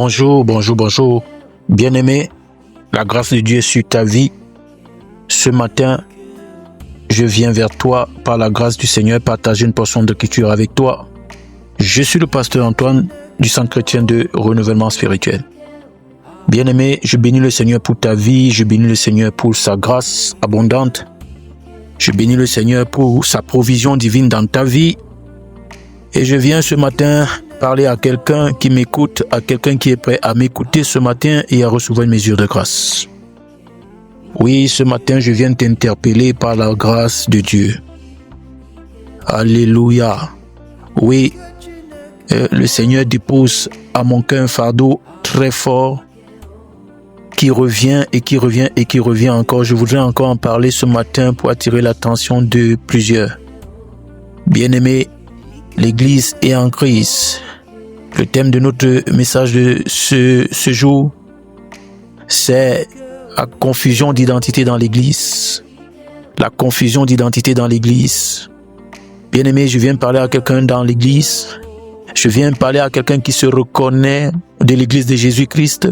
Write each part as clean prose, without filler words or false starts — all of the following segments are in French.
Bonjour. Bien-aimé, la grâce de Dieu est sur ta vie. Ce matin, je viens vers toi par la grâce du Seigneur partager une portion d'écriture avec toi. Je suis le pasteur Antoine du Centre chrétien de renouvellement spirituel. Bien-aimé, je bénis le Seigneur pour ta vie, je bénis le Seigneur pour sa grâce abondante. Je bénis le Seigneur pour sa provision divine dans ta vie. Et je viens ce matin parler à quelqu'un qui m'écoute, à quelqu'un qui est prêt à m'écouter ce matin et à recevoir une mesure de grâce. Oui, ce matin, je viens t'interpeller par la grâce de Dieu. Alléluia. Oui, le Seigneur dépose à mon cœur un fardeau très fort qui revient encore. Je voudrais encore en parler ce matin pour attirer l'attention de plusieurs. Bien-aimés, l'Église est en crise. Le thème de notre message de ce jour, c'est la confusion d'identité dans l'Église. La confusion d'identité dans l'Église. Bien-aimé, je viens parler à quelqu'un dans l'Église. Je viens parler à quelqu'un qui se reconnaît de l'Église de Jésus-Christ,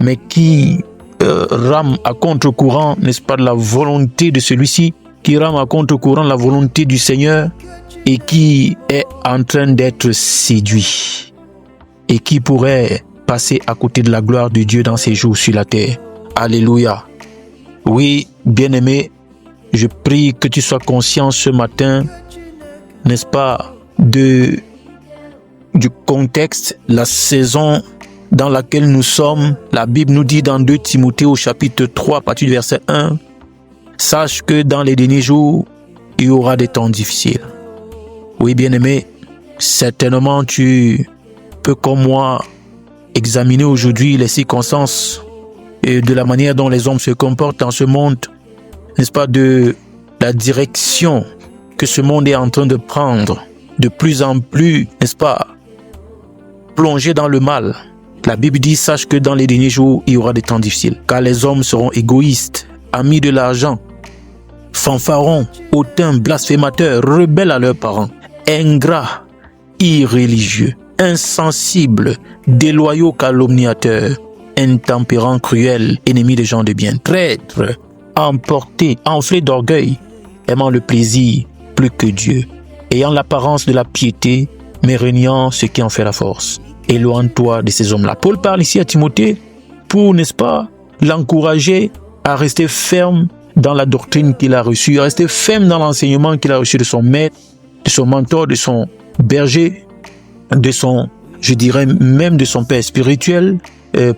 mais qui rame à contre-courant, n'est-ce pas, de la volonté de celui-ci, qui rame à contre-courant de la volonté du Seigneur et qui est en train d'être séduit et qui pourrait passer à côté de la gloire de Dieu dans ses jours sur la terre. Alléluia. Oui, bien-aimé, je prie que tu sois conscient ce matin, n'est-ce pas, du contexte, la saison dans laquelle nous sommes. La Bible nous dit dans 2 Timothée au chapitre 3, à partir du verset 1, « Sache que dans les derniers jours, il y aura des temps difficiles. » Oui, bien-aimé, certainement tu peux comme moi examiner aujourd'hui les circonstances et de la manière dont les hommes se comportent dans ce monde, n'est-ce pas, de la direction que ce monde est en train de prendre, de plus en plus, n'est-ce pas, plongé dans le mal. La Bible dit, sache que dans les derniers jours, il y aura des temps difficiles, car les hommes seront égoïstes, amis de l'argent, fanfarons, hautains, blasphémateurs, rebelles à leurs parents, ingrats, irréligieux, insensibles, déloyaux, calomniateurs, intempérants, cruels, ennemis des gens de bien, traîtres, emportés, enflés d'orgueil, aimant le plaisir plus que Dieu, ayant l'apparence de la piété, mais régnant ce qui en fait la force. Éloigne-toi de ces hommes-là. Paul parle ici à Timothée pour, n'est-ce pas, l'encourager à rester ferme dans la doctrine qu'il a reçue, à rester ferme dans l'enseignement qu'il a reçu de son maître, de son mentor, de son berger, de son, je dirais même de son père spirituel,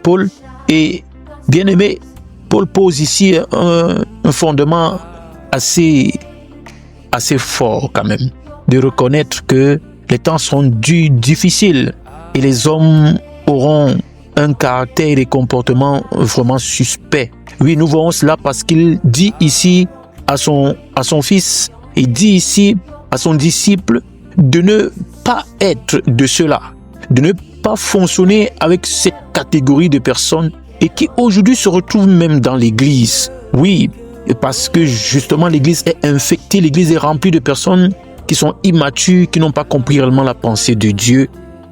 Paul. Et bien aimé, Paul pose ici un fondement assez fort quand même, de reconnaître que les temps sont difficiles et les hommes auront un caractère et des comportements vraiment suspects. Oui, nous voyons cela parce qu'il dit ici à son fils, il dit ici à son disciple de ne pas être de cela, de ne pas fonctionner avec cette catégorie de personnes et qui aujourd'hui se retrouvent même dans l'église. Oui, parce que justement l'église est infectée, l'église est remplie de personnes qui sont immatures, qui n'ont pas compris réellement la pensée de Dieu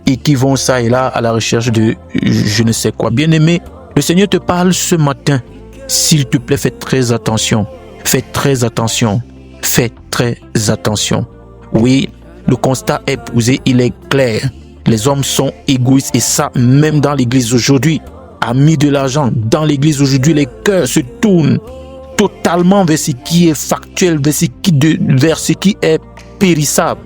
et qui vont ça et là à la recherche de je ne sais quoi. Bien-aimé, le Seigneur te parle ce matin. S'il te plaît, fais très attention. Fais très attention. Fais très attention. Oui, le constat est posé, il est clair. Les hommes sont égoïstes et ça, même dans l'église aujourd'hui. Amis de l'argent, dans l'église aujourd'hui, les cœurs se tournent totalement vers ce qui est factuel, vers ce qui est périssable.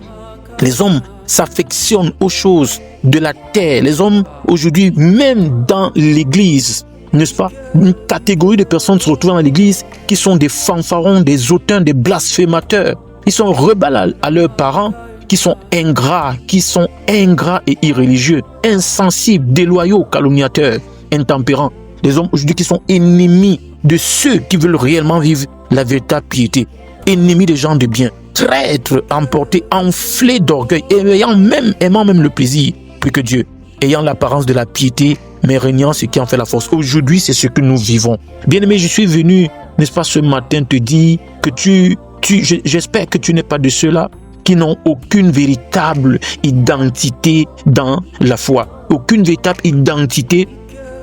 Les hommes s'affectionnent aux choses de la terre. Les hommes aujourd'hui, même dans l'église, n'est-ce pas, une catégorie de personnes se retrouvent dans l'église qui sont des fanfarons, des hautains, des blasphémateurs. Ils sont rebelles à leurs parents, qui sont ingrats et irréligieux, insensibles, déloyaux, calomniateurs, intempérants. Des hommes aujourd'hui qui sont ennemis de ceux qui veulent réellement vivre la véritable piété, ennemis des gens de bien, traîtres, emportés, enflés d'orgueil, aimant même le plaisir plus que Dieu, ayant l'apparence de la piété, mais régnant ce qui en fait la force. Aujourd'hui, c'est ce que nous vivons. Bien-aimé, je suis venu, n'est-ce pas, ce matin te dire que j'espère que tu n'es pas de ceux-là qui n'ont aucune véritable identité dans la foi. aucune véritable identité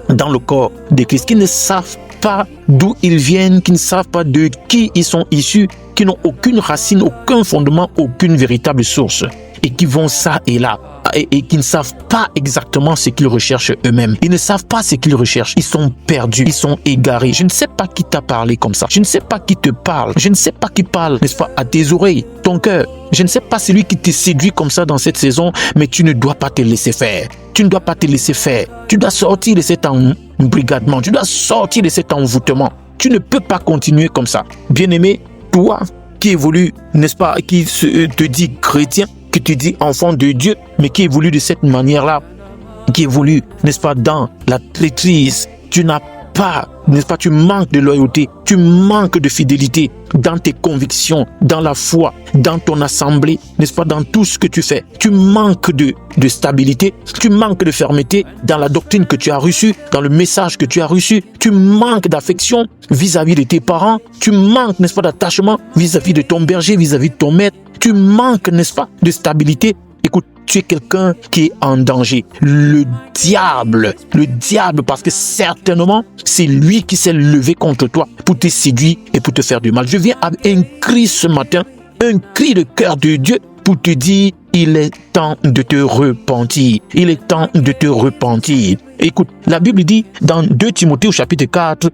dans le corps de Christ, qui ne savent pas d'où ils viennent, qui ne savent pas de qui ils sont issus, qui n'ont aucune racine, aucun fondement, aucune véritable source, et qui vont ça et là, et qui ne savent pas exactement ce qu'ils recherchent eux-mêmes. Ils ne savent pas ce qu'ils recherchent. Ils sont perdus, ils sont égarés. Je ne sais pas qui t'a parlé comme ça. Je ne sais pas qui te parle. Je ne sais pas qui parle, n'est-ce pas, à tes oreilles, ton cœur. Je ne sais pas celui qui te séduit comme ça dans cette saison, mais tu ne dois pas te laisser faire. Tu ne dois pas te laisser faire. Tu dois sortir de cet embrigadement. Tu dois sortir de cet envoûtement. Tu ne peux pas continuer comme ça. Bien-aimé, toi qui évolue, n'est-ce pas, qui te dit chrétien, que tu dis enfant de Dieu, mais qui évolue de cette manière-là, qui évolue, n'est-ce pas, dans la traîtrise, tu n'as pas, n'est-ce pas, tu manques de loyauté, tu manques de fidélité dans tes convictions, dans la foi, dans ton assemblée, n'est-ce pas, dans tout ce que tu fais. Tu manques de stabilité, tu manques de fermeté dans la doctrine que tu as reçue, dans le message que tu as reçu, tu manques d'affection vis-à-vis de tes parents, tu manques, n'est-ce pas, d'attachement vis-à-vis de ton berger, vis-à-vis de ton maître, tu manques, n'est-ce pas, de stabilité. Écoute, tu es quelqu'un qui est en danger. Le diable, parce que certainement, c'est lui qui s'est levé contre toi pour te séduire et pour te faire du mal. Je viens avec un cri ce matin, un cri de cœur de Dieu pour te dire, il est temps de te repentir. Il est temps de te repentir. Écoute, la Bible dit dans 2 Timothée au chapitre 4,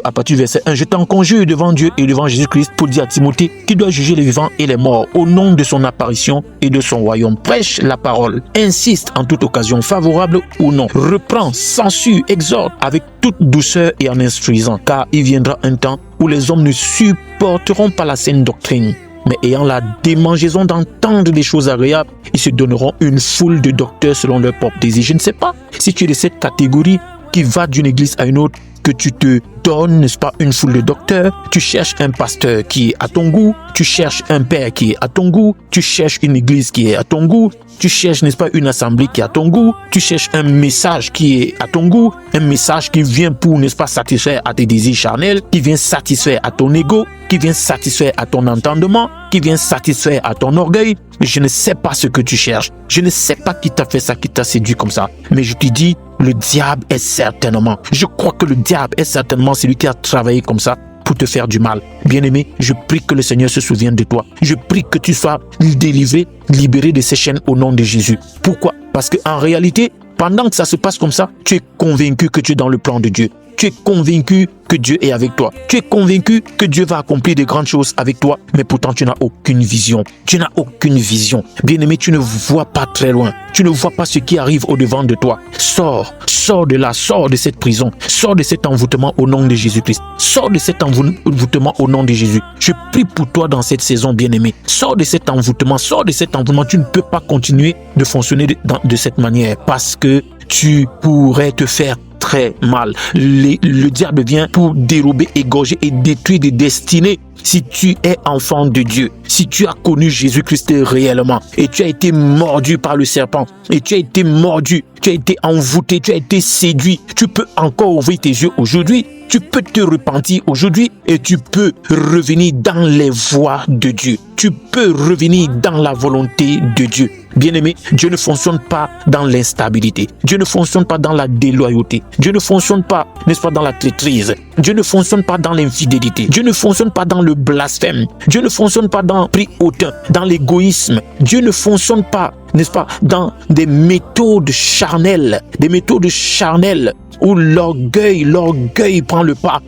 à partir du verset 1, je t'en conjure devant Dieu et devant Jésus-Christ pour dire à Timothée qu'il doit juger les vivants et les morts au nom de son apparition et de son royaume. Prêche la parole, insiste en toute occasion, favorable ou non. Reprends, censure, exhorte avec toute douceur et en instruisant, car il viendra un temps où les hommes ne supporteront pas la saine doctrine, mais ayant la démangeaison d'entendre des choses agréables, ils se donneront une foule de docteurs selon leur propre désir. Je ne sais pas si tu es de cette catégorie qui va d'une église à une autre, que tu te donnes, n'est-ce pas, une foule de docteurs, tu cherches un pasteur qui est à ton goût, tu cherches un père qui est à ton goût, tu cherches une église qui est à ton goût, tu cherches, n'est-ce pas, une assemblée qui est à ton goût, tu cherches un message qui est à ton goût, un message qui vient pour, n'est-ce pas, satisfaire à tes désirs charnels, qui vient satisfaire à ton ego, qui vient satisfaire à ton entendement, qui vient satisfaire à ton orgueil. Je ne sais pas ce que tu cherches. Je ne sais pas qui t'a fait ça, qui t'a séduit comme ça. Mais je te dis, le diable est certainement, je crois que le diable est certainement celui qui a travaillé comme ça pour te faire du mal. Bien-aimé, je prie que le Seigneur se souvienne de toi. Je prie que tu sois délivré, libéré de ces chaînes au nom de Jésus. Pourquoi? Parce qu'en réalité, pendant que ça se passe comme ça, tu es convaincu que tu es dans le plan de Dieu. Tu es convaincu que Dieu est avec toi. Tu es convaincu que Dieu va accomplir de grandes choses avec toi, mais pourtant tu n'as aucune vision. Tu n'as aucune vision. Bien-aimé, tu ne vois pas très loin. Tu ne vois pas ce qui arrive au-devant de toi. Sors de là, sors de cette prison, sors de cet envoûtement au nom de Jésus-Christ. Sors de cet envoûtement au nom de Jésus. Je prie pour toi dans cette saison, bien-aimé. Sors de cet envoûtement, sors de cet envoûtement. Tu ne peux pas continuer de fonctionner de cette manière parce que tu pourrais te faire très mal. Le diable vient pour dérober, égorger et détruire des destinées. Si tu es enfant de Dieu, si tu as connu Jésus-Christ réellement et tu as été mordu par le serpent et tu as été mordu, tu as été envoûté, tu as été séduit, tu peux encore ouvrir tes yeux aujourd'hui. Tu peux te repentir aujourd'hui et tu peux revenir dans les voies de Dieu. Tu peux revenir dans la volonté de Dieu. Bien-aimé, Dieu ne fonctionne pas dans l'instabilité. Dieu ne fonctionne pas dans la déloyauté. Dieu ne fonctionne pas, n'est-ce pas, dans la traîtrise. Dieu ne fonctionne pas dans l'infidélité. Dieu ne fonctionne pas dans le blasphème. Dieu ne fonctionne pas dans le prix hautain, dans l'égoïsme. Dieu ne fonctionne pas, n'est-ce pas, dans des méthodes charnelles. Des méthodes charnelles où l'orgueil prend le pas,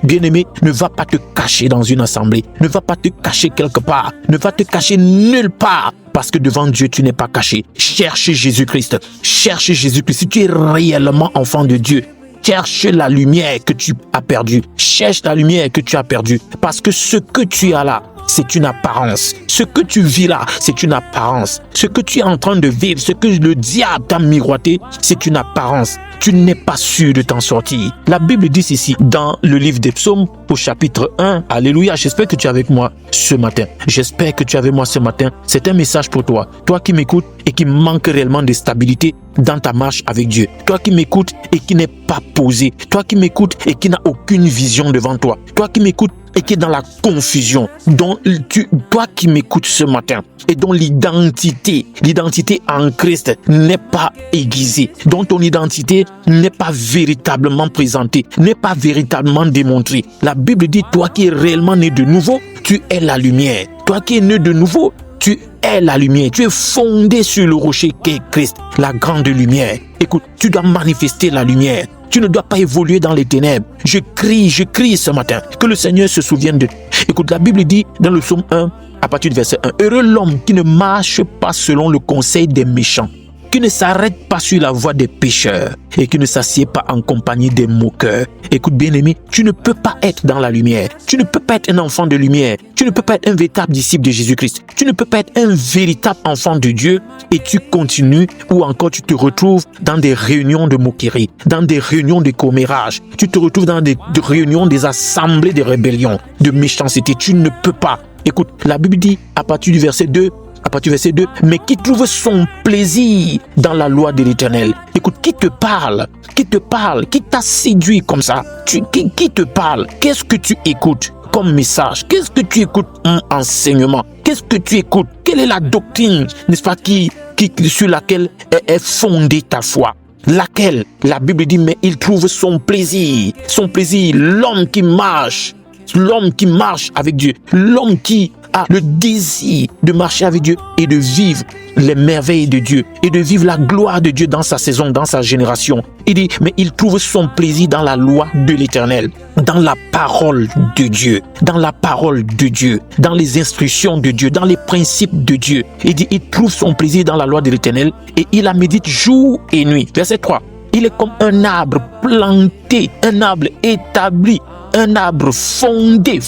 Bien-aimé, ne va pas te cacher dans une assemblée, ne va pas te cacher quelque part, ne va te cacher nulle part, parce que devant Dieu, tu n'es pas caché. Cherche Jésus-Christ. Si tu es réellement enfant de Dieu, cherche la lumière que tu as perdue. Cherche la lumière que tu as perdue, parce que ce que tu as là, c'est une apparence. Ce que tu vis là, c'est une apparence. Ce que tu es en train de vivre, ce que le diable t'a miroité, c'est une apparence. Tu n'es pas sûr de t'en sortir. La Bible dit ici, dans le livre des Psaumes, au chapitre 1, Alléluia, j'espère que tu es avec moi ce matin. J'espère que tu es avec moi ce matin. C'est un message pour toi. Toi qui m'écoutes et qui manque réellement de stabilité dans ta marche avec Dieu. Toi qui m'écoutes et qui n'est pas posé. Toi qui m'écoutes et qui n'a aucune vision devant toi. Toi qui m'écoutes et qui est dans la confusion, dont toi qui m'écoutes ce matin, et dont l'identité en Christ n'est pas aiguisée, dont ton identité n'est pas véritablement présentée, n'est pas véritablement démontrée. La Bible dit, toi qui es réellement né de nouveau, tu es la lumière. Toi qui es né de nouveau, tu es la lumière. Tu es fondé sur le rocher qu'est Christ, la grande lumière. Écoute, tu dois manifester la lumière. Tu ne dois pas évoluer dans les ténèbres. Je crie ce matin, que le Seigneur se souvienne de toi. Écoute, la Bible dit dans le psaume 1, à partir du verset 1, « Heureux l'homme qui ne marche pas selon le conseil des méchants, qui ne s'arrête pas sur la voie des pécheurs et qui ne s'assied pas en compagnie des moqueurs. » Écoute, bien-aimé, tu ne peux pas être dans la lumière. Tu ne peux pas être un enfant de lumière. Tu ne peux pas être un véritable disciple de Jésus-Christ. Tu ne peux pas être un véritable enfant de Dieu et tu continues ou encore tu te retrouves dans des réunions de moquerie, dans des réunions de commérage. Tu te retrouves dans des réunions, des assemblées de rébellion, de méchanceté. Tu ne peux pas. Écoute, la Bible dit à partir du verset 2, mais qui trouve son plaisir dans la loi de l'Éternel. Écoute, qui te parle, qui t'a séduit comme ça, qui te parle, qu'est-ce que tu écoutes comme message, qu'est-ce que tu écoutes comme enseignement, qu'est-ce que tu écoutes, quelle est la doctrine, n'est-ce pas, sur laquelle est fondée ta foi. Laquelle, la Bible dit, mais il trouve son plaisir, l'homme qui marche avec Dieu, l'homme qui a le désir de marcher avec Dieu et de vivre les merveilles de Dieu et de vivre la gloire de Dieu dans sa saison, dans sa génération. Il dit, mais il trouve son plaisir dans la loi de l'Éternel, dans la parole de Dieu, dans les instructions de Dieu, dans les principes de Dieu. Il dit, il trouve son plaisir dans la loi de l'Éternel et il la médite jour et nuit. Verset 3. Il est comme un arbre planté, un arbre établi, un arbre fondé,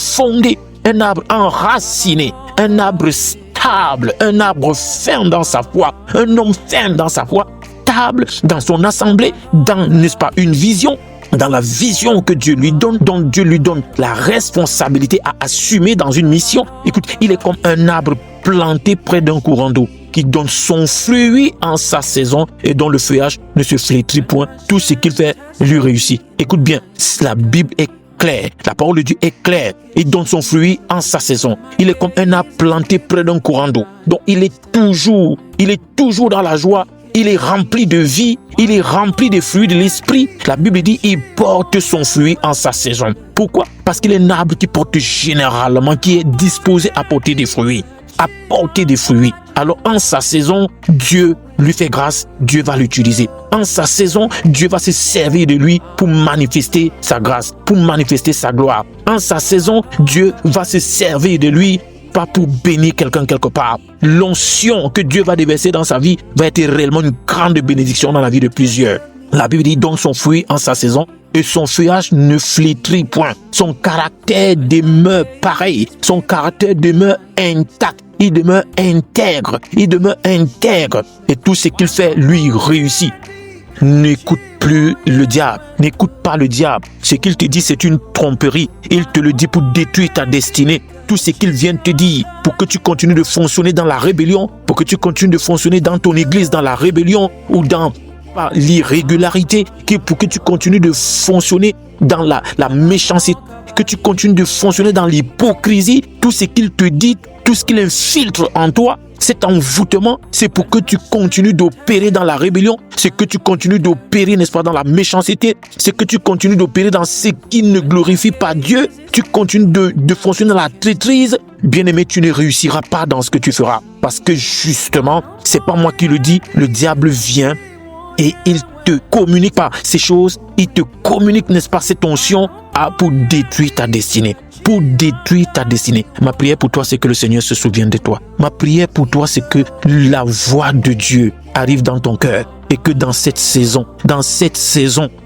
un arbre enraciné, un arbre stable, un arbre ferme dans sa foi, un homme ferme dans sa foi, stable dans son assemblée, dans, n'est-ce pas, une vision, dans la vision que Dieu lui donne, dont Dieu lui donne la responsabilité à assumer dans une mission. Écoute, il est comme un arbre planté près d'un courant d'eau, qui donne son fruit en sa saison et dont le feuillage ne se flétrit point. Tout ce qu'il fait lui réussit. Écoute bien, la Bible est claire, la parole de Dieu est claire. Il donne son fruit en sa saison. Il est comme un arbre planté près d'un courant d'eau. Donc il est toujours dans la joie. Il est rempli de vie, il est rempli des fruits de l'esprit. La Bible dit, il porte son fruit en sa saison. Pourquoi? Parce qu'il est un arbre qui porte généralement, qui est disposé à porter des fruits. Alors en sa saison, Dieu lui fait grâce, Dieu va l'utiliser. En sa saison, Dieu va se servir de lui pour manifester sa grâce, pour manifester sa gloire. En sa saison, Dieu va se servir de lui, pas pour bénir quelqu'un quelque part. L'onction que Dieu va déverser dans sa vie va être réellement une grande bénédiction dans la vie de plusieurs. La Bible dit, donne son fruit en sa saison et son feuillage ne flétrit point. Son caractère demeure pareil, son caractère demeure intact. Il demeure intègre et tout ce qu'il fait lui réussit. N'écoute plus le diable, n'écoute pas le diable. Ce qu'il te dit, c'est une tromperie. Il te le dit pour détruire ta destinée. Tout ce qu'il vient te dire pour que tu continues de fonctionner dans la rébellion, pour que tu continues de fonctionner dans ton église, dans la rébellion ou dans l'irrégularité, pour que tu continues de fonctionner dans la méchanceté, que tu continues de fonctionner dans l'hypocrisie. Tout ce qu'il te dit, tout ce qu'il infiltre en toi, cet envoûtement, c'est pour que tu continues d'opérer dans la rébellion, c'est que tu continues d'opérer, n'est-ce pas, dans la méchanceté, c'est que tu continues d'opérer dans ce qui ne glorifie pas Dieu, tu continues de fonctionner dans la traîtrise. Bien-aimé, tu ne réussiras pas dans ce que tu feras, parce que justement, c'est pas moi qui le dis, le diable vient et il te communique par ces choses, il te communique, n'est-ce pas, cette onction pour détruire ta destinée. Pour détruire ta destinée. Ma prière pour toi, c'est que le Seigneur se souvienne de toi. Ma prière pour toi, c'est que la voix de Dieu arrive dans ton cœur et que dans cette saison,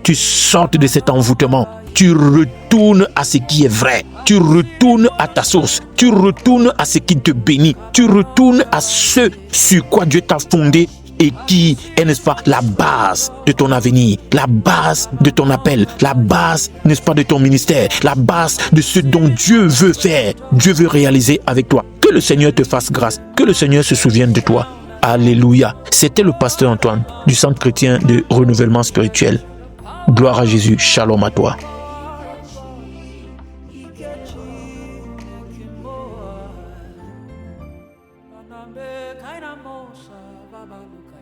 tu sortes de cet envoûtement. Tu retournes à ce qui est vrai. Tu retournes à ta source. Tu retournes à ce qui te bénit. Tu retournes à ce sur quoi Dieu t'a fondé et qui est, n'est-ce pas, la base de ton avenir, la base de ton appel, la base, n'est-ce pas, de ton ministère, la base de ce dont Dieu veut faire, Dieu veut réaliser avec toi. Que le Seigneur te fasse grâce, que le Seigneur se souvienne de toi. Alléluia. C'était le pasteur Antoine du Centre chrétien de renouvellement spirituel. Gloire à Jésus. Shalom à toi. baluka